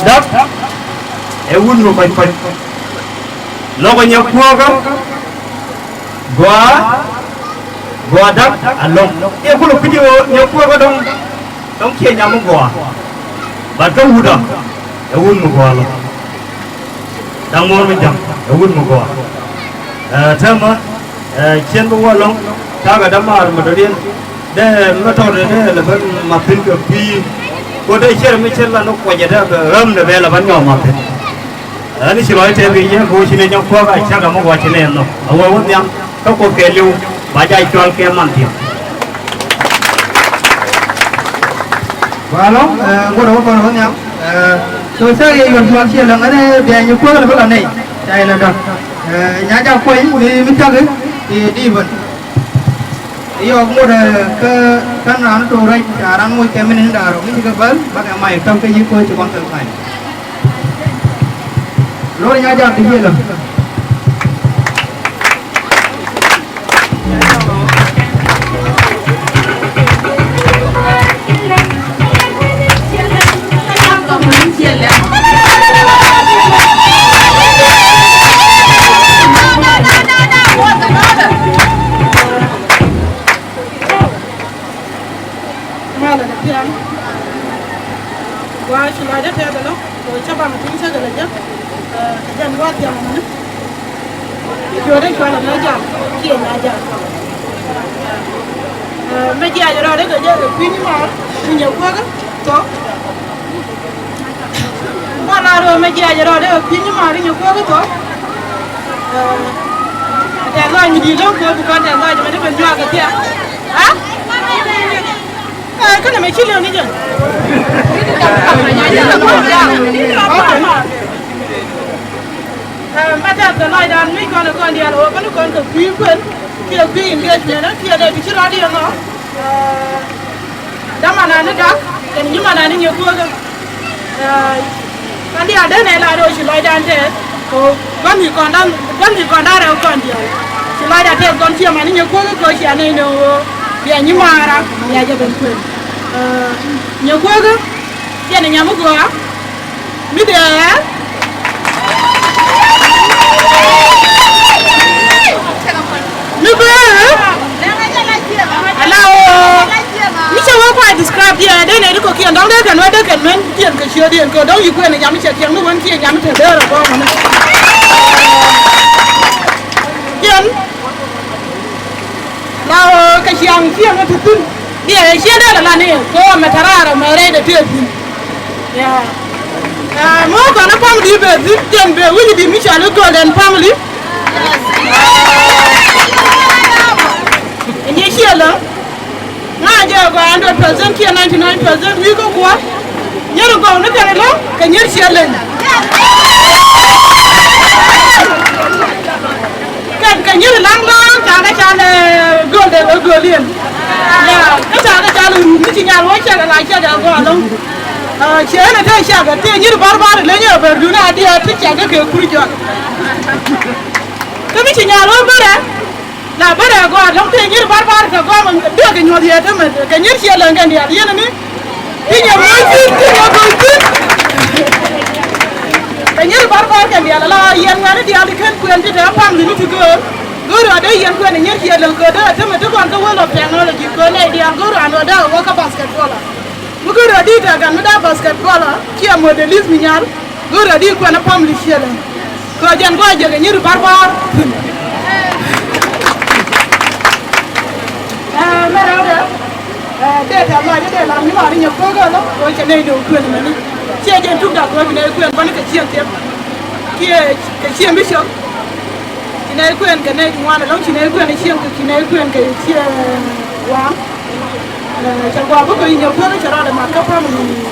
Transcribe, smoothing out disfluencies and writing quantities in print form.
đắp ewun mo koy logo nyakwa ko goa đắp along e ko video nyakwa ko dong kia nyamu goa ba ko huda ewun mo goa lo dang mo mi jam ewun mo goa thama chen bo long ta ga damar ma do den de ma to de la ban ma pin ko pi ko de cher mi cher la no ko ja da ram de la ban ngom ma pin ani si loi te bi ye ko chi ne nyok ko ga cha ga mo ko chi ne no awo won nyam ko ko ke lu ba jai chol ke man ti Walau, gua dah bukan orang yang, so saya yang jual sia lang ada biaya nyukur lah bukan ni, saya lah dah, nyajak kau ini minta ke, di pun, iyo aku dah ke kan ran tu orang jarang mau kemen ini dah orang ini juga bal, bagai mai tam ke nyukur cuma selesai, lo nyajak dia lah. Media giờ đó đấy cái giờ quý mà nhiều quá có mà nào rồi media giờ đó đấy quý mà nhiều quá có đàn loài như đi đâu có bukan đàn loài mà nó bên doa cái kia á cái này mấy chi lượng đi chứ mà đàn loài đàn mấy con đi rồi có con cái quý quên kia quý engagement đó kia đây bị chữa đi nó đã mà này nó đắt nhưng mà này nó nhiều quá cơ cái đi ở đây này là rồi chỉ loài đàn thế con thì còn đa đâu còn nhiều chỉ loài đàn thế con chia mà nó nhiều quá cơ chỉ này nó bị nhưng mà ra nhà cho bên quên nhiều quá cơ cái này nhà mất quá biết được nước Hello. Mister what quite describe here. They need to cook and don't they can weather can men can share the and go down you go and yam check young one key yam to there about Yen. Now cái young kia nó thực tin. Đi ở xe đó là này, có mà thara rồi mà đây để tiền. Yeah. More còn nó family về tiền về, we đi Mister nó còn đến family. Ini siapa? Nah, jago 100% kia 99% we go kuat. Nyeru kau nak kena lo, kenyer siapa? Kan kenyer lang lang, cara golden. Ya, cara mesti nyawa cara lagi cara kau long. Siapa nak tahu siapa? Dia nyeru barbar, lenya berduna dia tu cara ke kurjak. Tapi mesti nyawa berah. Là bây giờ gọi long tiền như barbar cả con mình đưa cái nhồi thiệt thôi mà cái nhất chia lần cái điệt điên này đi nhiều người tin cái nhất barbar cái điệt là yên ngay đi đi khen quyền cho thằng phàm gì nó cứ rồi ở đây yên quyền này nhất chia lần cơ đó thế mà các con có world of technology cơ này đi ăn rồi ăn ở đâu có cái basketball à mới cứ rồi đi ra gần nó đá basketball à kia modelis mình nhar rồi đi quyền nó phàm gì chia lần cơ dân coi giờ cái nhất barbar mẹ đâu đấy để thằng này để làm những gì nhập cố cơ đó rồi cái này đủ quyền mà đi chia trên trung đặc rồi cái này quyền vẫn cái chia tiếp kia cái chia biết chưa cái này quyền cái này ngoài là lúc cái này quyền cái chia cái này quyền cái chia quá chẳng qua bất cứ nhập cố nó trở ra để mà cấp ra mình